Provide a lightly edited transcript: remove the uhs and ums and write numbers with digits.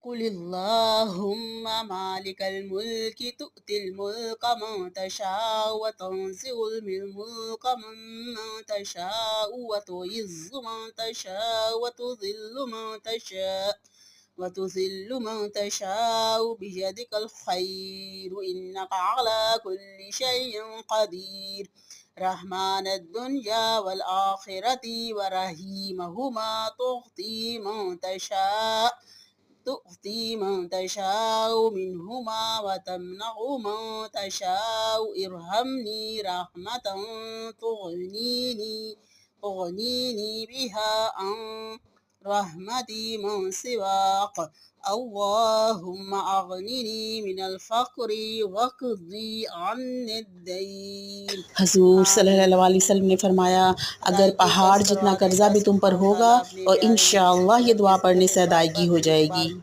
कुलिल्लाहुम्मा मालिकल मुल्की तुअतिल मुल्का मन तशाउ व तंज़िउल मुल्का मम्मन तशाउ व तुइज़्ज़ु मन तशाउ व तुज़िल्लु मन तशाउ बियदिकल खैरु इन्नका अला कुल्लि शैइन क़दीर रहमानद दुनिया वल आखिरति व रहीमहुमा तुअती मन तशाउ मिनहुमा व तमनउ मन तशाउ इरहमनी रहमतन तुगनीनी बिहा अन रहमती मन सिवाक अल्लाहुम्मा अगनिनी मिनल फ़क्रि वक़्ज़ी अन्निद्दैन। हजूर सल्लल्लाहु अलैहि वसल्लम ने फरमाया, अगर पहाड़ जितना कर्जा भी तुम पर होगा और इंशाअल्लाह ये दुआ पढ़ने से अदायगी हो जाएगी।